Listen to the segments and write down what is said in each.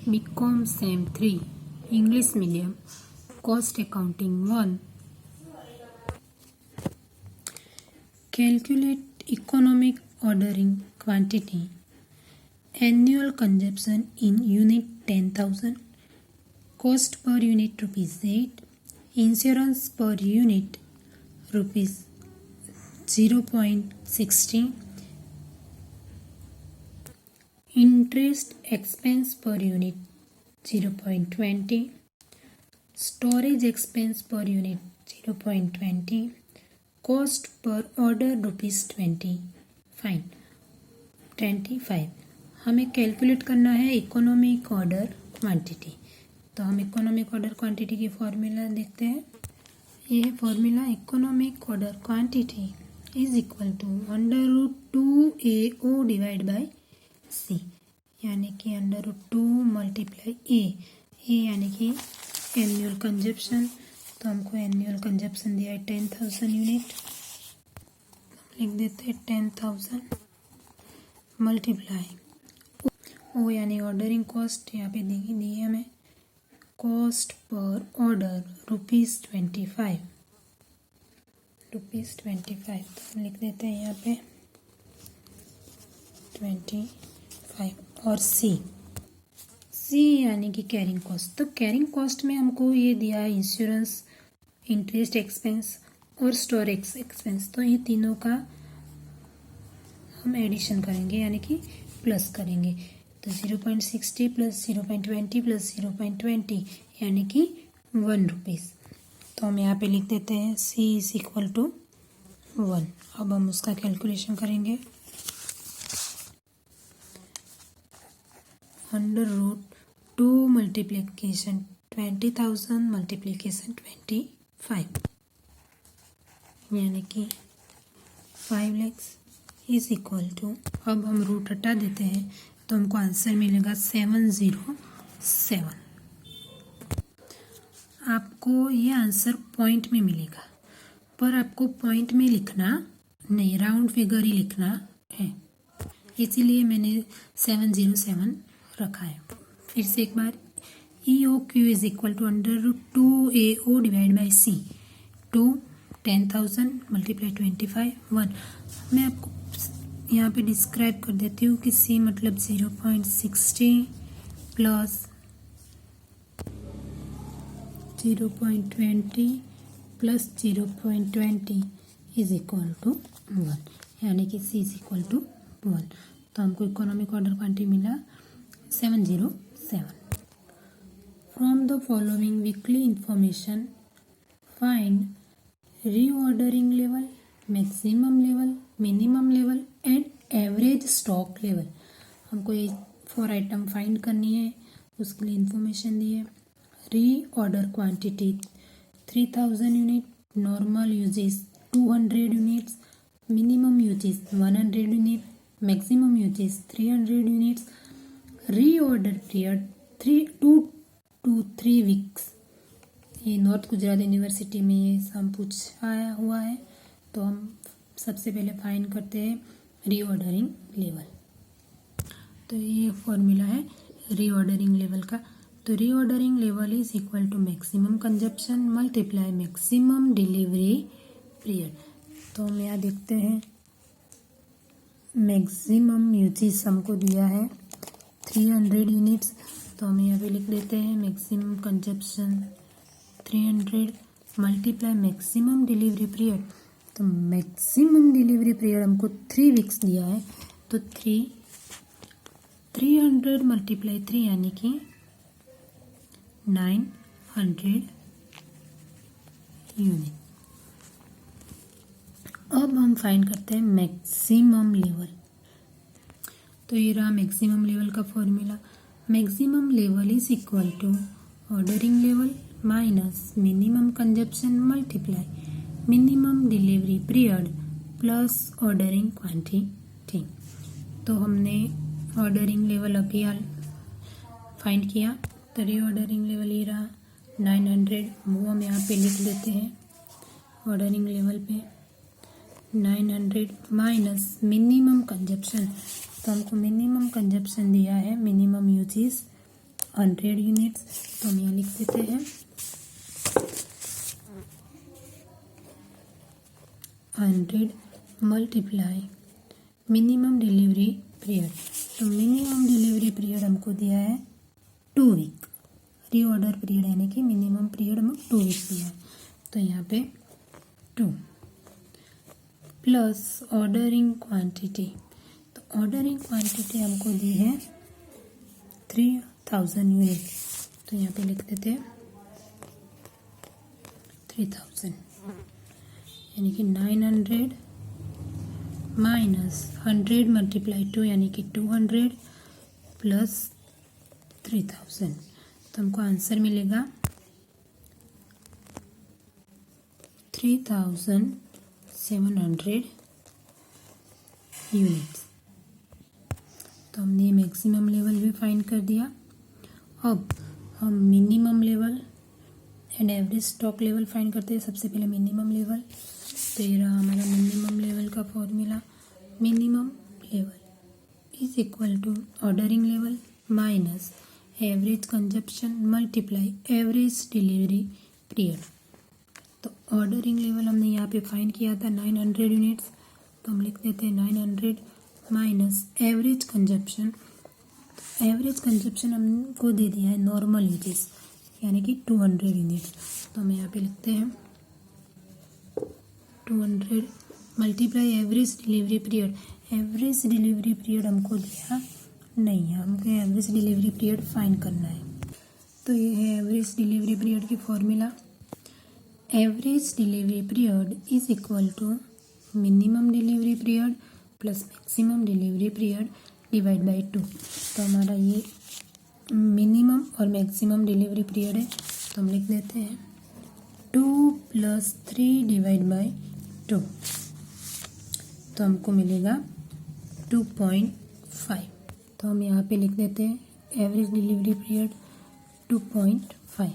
BCom Sem 3 English Medium Cost Accounting 1. Calculate economic ordering quantity. Annual consumption in unit 10,000. Cost per unit ₹8. Insurance per unit ₹0.60. Interest expense per unit 0.20. Storage expense per unit 0.20. Cost per order ₹25. हमें calculate करना है economic order quantity. तो हम economic order quantity की formula देखते हैं। ये formula economic order quantity is equal to √2AO divide by C, यानी कि √2 मल्टीप्लाई ए यानी कि एनुअल कंजप्शन। तो हमको एनुअल कंजप्शन दिया है 10,000 यूनिट, लिख देते हैं 10,000 मल्टीप्लाई ओ यानी ऑर्डरिंग कॉस्ट यहाँ पे दी है हमें। Cost per order ₹25। तो हम लिख देते हैं यहाँ पे 25 और सी यानी कि कैरिंग कॉस्ट। तो कैरिंग कॉस्ट में हमको ये दिया है इंश्योरेंस, इंटरेस्ट एक्सपेंस और स्टोरेज एक्सपेंस। तो ये तीनों का हम एडिशन करेंगे यानी कि प्लस करेंगे। तो 0.60 प्लस 0.20 प्लस 0.20 यानी कि ₹1। तो हम यहाँ पे लिख देते हैं C इज इक्वल टू 1। अब हम उसका कैलकुलेशन करेंगे। √2 मल्टीप्लिकेशन 20,000 मल्टीप्लिकेशन 25 यानी कि 5 lakhs इज इक्वल टू, अब हम रूट हटा देते हैं तो हमको आंसर मिलेगा 707। आपको ये आंसर पॉइंट में मिलेगा, पर आपको पॉइंट में लिखना नहीं, राउंड फिगर ही लिखना है, इसीलिए मैंने 707 रखा है। फिर से एक बार EOQ is equal to √2AO divide by C। 2 10,000 multiply 25 1। मैं आपको यहाँ पे डिस्क्राइब कर देती हूँ कि C मतलब 0.60 plus 0.20 plus 0.20 is equal to 1, यानी कि C इज इक्वल टू 1। तो हमको इकोनॉमिक ऑर्डर क्वांटिटी मिला 707। From the following weekly information find reordering level, maximum level, minimum level and average stock level. हमको ये 4 आइटम फाइंड करनी है, उसके लिए इंफॉर्मेशन दी है। Reorder quantity 3,000 unit, normal uses 200 units, minimum uses 100 unit, maximum uses 300 units. Reorder period 2 to 3 weeks. ये north Gujarat university में ये सब पूछा हुआ है। तो हम सबसे पहले फाइंड करते हैं रीऑर्डरिंग लेवल। तो ये फॉर्मूला है रीऑर्डरिंग लेवल का। तो reordering level is equal to maximum consumption multiply maximum delivery period. तो हम यहाँ देखते हैं मैक्सिमम यूजेस हमको दिया है 300 यूनिट्स। तो हम यहाँ पे लिख देते हैं maximum consumption 300 multiply maximum delivery period. तो मैक्सिमम डिलीवरी पीरियड हमको 3 वीक्स दिया है। तो 300 मल्टीप्लाई 3 यानी कि 900 यूनिट। अब हम फाइंड करते हैं मैक्सिमम लेवल। तो ये रहा मैक्सिमम लेवल का formula. Maximum level is equal to ordering level minus minimum consumption multiply minimum delivery period plus ordering quantity. तो हमने ऑर्डरिंग लेवल अभी फाइंड किया। तो रीऑर्डरिंग लेवल ये रहा 900, वो हम यहाँ पे लिख देते हैं ऑर्डरिंग लेवल पे 900 माइनस मिनिमम कंजप्शन। तो हमको मिनिमम कंजप्शन दिया है, मिनिमम यूजेस 100 यूनिट्स। तो हम यहाँ लिख देते हैं 100 मल्टीप्लाई मिनिमम डिलीवरी पीरियड। तो मिनिमम डिलीवरी पीरियड हमको दिया है 2 वीक। रीऑर्डर पीरियड यानी कि मिनिमम पीरियड हमको 2 वीक दिया है। तो यहाँ पे 2 प्लस ऑर्डरिंग क्वांटिटी। तो ऑर्डरिंग क्वांटिटी हमको दी है 3000 यूनिट। तो यहाँ पे लिख देते हैं 3000 यानी कि 900 माइनस 100 मल्टीप्लाई 2 यानी कि 200 प्लस 3000। तो हमको आंसर मिलेगा 3700 यूनिट्स। तो हमने मैक्सिमम लेवल भी फाइंड कर दिया। अब हम minimum level and average stock level find करते हैं। सबसे पहले मिनिमम लेवल। तो ये रहा हमारा मिनिमम लेवल का formula. Minimum level is equal to ordering level minus average consumption multiply average delivery period. तो ऑर्डरिंग लेवल हमने यहाँ पे फाइंड किया था 900 यूनिट्स। तो हम लिख देते हैं 900 minus average consumption. Average consumption हमको दे दिया है नॉर्मल यूजेस यानी कि 200 यूनिट्स। तो हम यहाँ पे लिखते हैं 200 multiply average delivery period. Average delivery period हमको दिया नहीं है, हमको एवरेज डिलीवरी पीरियड फाइंड करना है। तो ये है एवरेज डिलीवरी पीरियड की formula. Average delivery period is equal to minimum delivery period plus maximum delivery period divide by 2। तो हमारा ये मिनिमम और मैक्सिमम डिलीवरी पीरियड है। तो हम लिख देते हैं 2 प्लस 3 डिवाइड बाई 2। तो हमको मिलेगा 2.5। तो हम यहाँ पे लिख देते हैं एवरेज डिलीवरी पीरियड 2.5।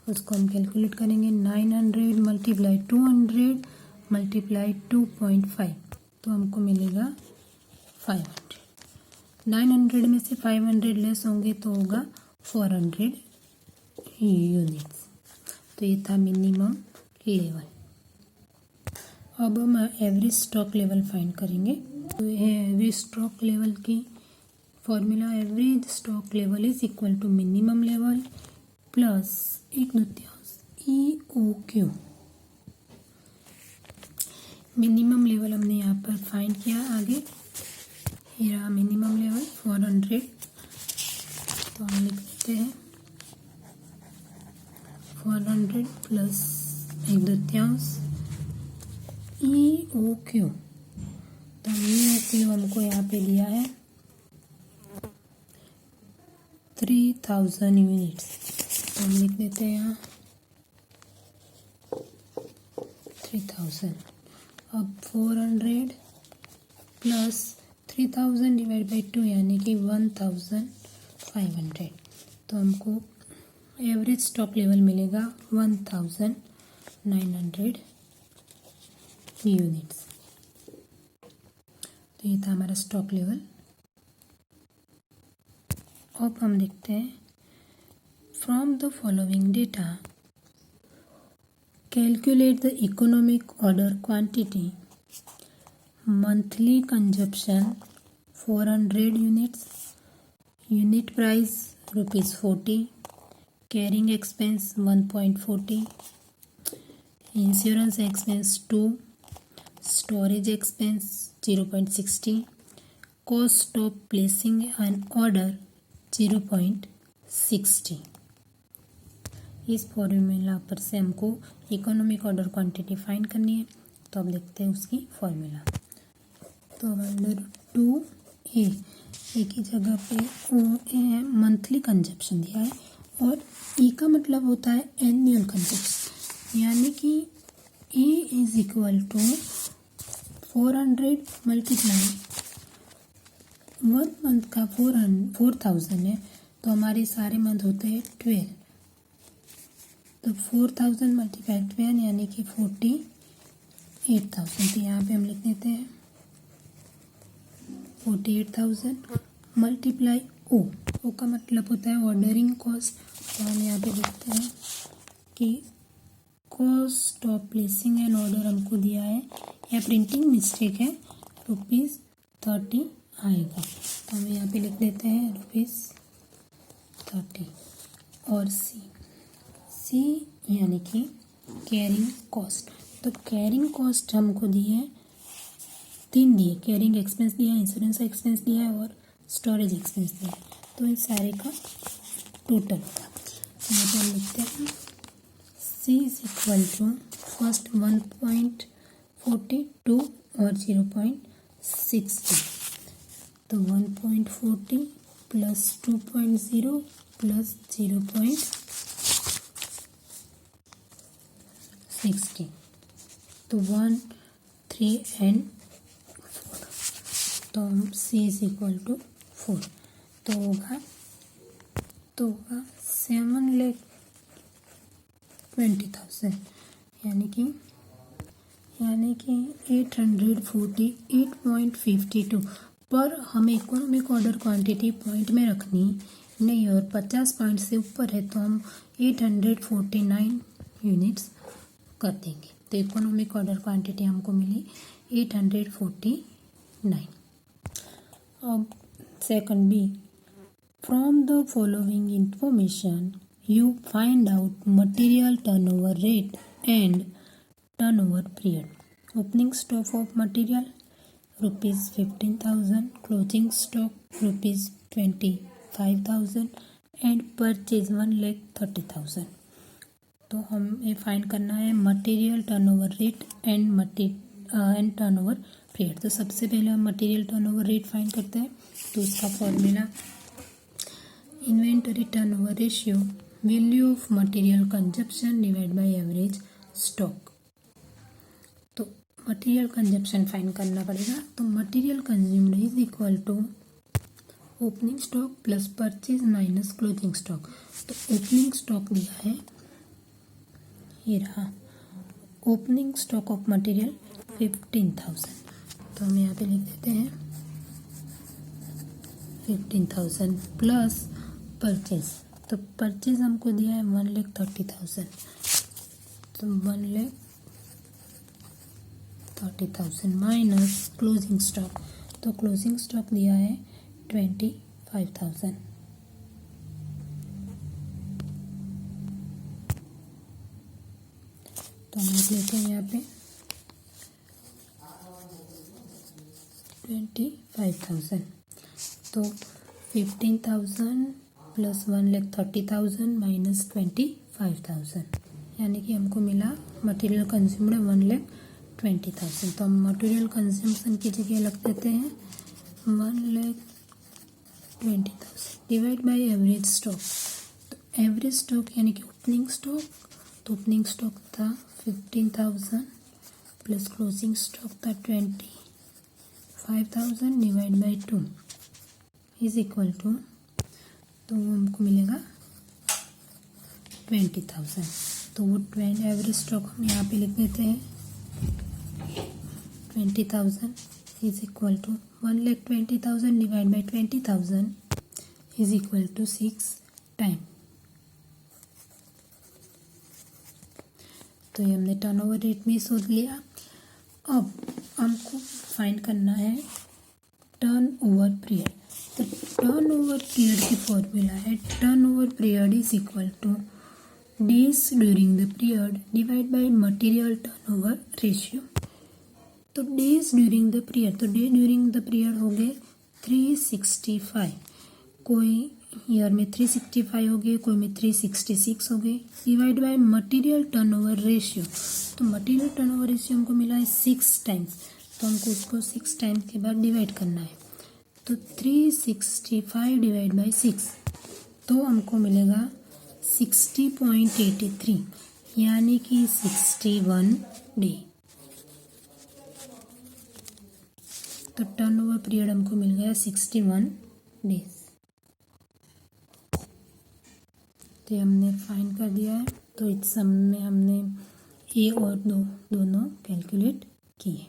उसको हम कैलकुलेट करेंगे 900 मल्टीप्लाई 200 मल्टीप्लाई 2.5। तो हमको मिलेगा 500। 900 में से 500 लेस होंगे तो होगा 400 यूनिट्स। तो ये था मिनिमम लेवल। अब हम एवरेज स्टॉक लेवल फाइंड करेंगे। तो ये है एवरेज स्टॉक लेवल की formula. Average stock level is equal to minimum level plus 1/2 EOQ। Minimum level हमने यहाँ पर फाइंड किया। आगे ये रहा मिनिमम लेवल 400। तो हम लिख देते हैं 400 प्लस 1/2 EOQ। तो EOQ हमको यहाँ पे दिया है 3000 यूनिट्स। तो हम लिख देते हैं यहाँ 3000। अब 400 प्लस 3000 डिवाइड बाई 2 यानी कि 1500। तो हमको एवरेज स्टॉक लेवल मिलेगा 1900 यूनिट्स। तो ये था हमारा स्टॉक लेवल। अब हम देखते हैं from the following data calculate the economic order quantity. Monthly consumption 400 units. Unit price ₹40। Carrying expense 1.40। Insurance expense 2। Storage expense 0.60। Cost of placing an order 0.60। इस फॉर्मूला पर से हमको इकोनॉमिक ऑर्डर क्वांटिटी फाइंड करनी है। तो अब देखते हैं उसकी फॉर्मूला। तो अंडर 2A एक ही जगह पे ओ ए मंथली कंजप्शन दिया है और ई का मतलब होता है एनुअल कंजप्शन, यानी कि A is equal to 400 multiply 1 month का 4000 है। तो हमारे सारे मंथ होते हैं 12। तो 4000 मल्टीप्लाई 12 यानी कि 48,000। तो यहाँ पे हम लिख देते हैं 48,000 मल्टीप्लाई ओ। ओ का मतलब होता है ऑर्डरिंग कॉस्ट। तो हम यहाँ पे देखते हैं कि cost of placing an order हमको दिया है, या प्रिंटिंग मिस्टेक है, ₹30 आएगा। तो हम यहाँ पे लिख देते हैं ₹30। और सी यानी कि कैरिंग कॉस्ट। तो कैरिंग कॉस्ट हमको दी है 3 दिए, कैरिंग एक्सपेंस दिया है, इंश्योरेंस एक्सपेंस दिया है और स्टोरेज एक्सपेंस दिया है। तो इन सारे का टोटल होगा। यहाँ पे हम लिखते हैं C is equal to first 1.42 और 0.60। तो 1.40 प्लस 2.0 प्लस 0.60, तो 1, 3 एंड 4। तो C इज इक्वल टू 4। तो होगा 7,20,000, यानी कि 848.52। पर हमें इकोनॉमिक ऑर्डर क्वांटिटी पॉइंट में रखनी नहीं, और 50 पॉइंट से ऊपर है तो हम 849 यूनिट्स कर देंगे। तो इकोनॉमिक ऑर्डर क्वांटिटी हमको मिली 849। अब second B, from the following information you find out material turnover rate and turnover period. Opening stock of material ₹15,000, closing stock ₹25,000 and purchase 1,30,000। तो हमें फाइंड करना है material turnover rate and turnover period. तो सबसे पहले हम मटेरियल टर्नओवर रेट फाइंड करते हैं। तो उसका formula inventory turnover ratio, value of material consumption divide by average stock. तो मटेरियल कंजप्शन फाइंड करना पड़ेगा। तो material consumed is equal to opening stock plus purchase minus closing stock. तो opening stock दिया है, ये रहा ओपनिंग स्टॉक ऑफ मटेरियल 15,000। तो हम यहाँ पे लिख देते हैं 15,000 प्लस परचेज। तो परचेज हमको दिया है 1,30,000। तो 1,30,000 माइनस क्लोजिंग स्टॉक। तो क्लोजिंग स्टॉक दिया है 25,000। तो हम लिख लेते हैं यहाँ पे 25,000। तो 15,000 प्लस 1,30,000 माइनस 25,000, यानी कि हमको मिला मटेरियल कंज्यूम्ड 1,20,000। तो हम मटेरियल कंज्यूम्शन की जगह लग देते हैं 1,20,000 डिवाइड बाय एवरेज स्टॉक। तो एवरेज स्टॉक यानी कि ओपनिंग स्टॉक, तो ओपनिंग स्टॉक था 15,000 प्लस क्लोजिंग स्टॉक था 25,000 divide by 2 is equal to, तो हमको मिलेगा 20,000। तो वो एवरेज स्टॉक हम यहाँ पे लिख देते हैं 20,000 is equal to 1,20,000 divide by 20,000 is equal to 6 time. तो ये हमने टर्नओवर रेट में सोच लिया। अब हमको फाइंड करना है टर्नओवर पीरियड। तो टर्नओवर पीरियड की फॉर्मूला है turnover period is equal two days during the period divide by material turnover ratio. तो डेज ड्यूरिंग द पीरियड, तो डे ड्यूरिंग द पीरियड हो गए 365। कोई ईयर में 365 हो गए, कोई में 366 हो गए, divide by material turnover ratio. तो मटेरियल टर्नओवर रेशियो हमको मिला है 6 टाइम्स। तो हमको उसको 6 टाइम्स के बाद डिवाइड करना है। तो 365 डिवाइड बाई 6, तो हमको मिलेगा 60.83, यानी कि 61 डे। तो टर्नओवर पीरियड हमको मिल गया 61 डेज। तो हमने फाइंड कर दिया है। तो इस सम में हमने ए और दोनों कैलकुलेट किए।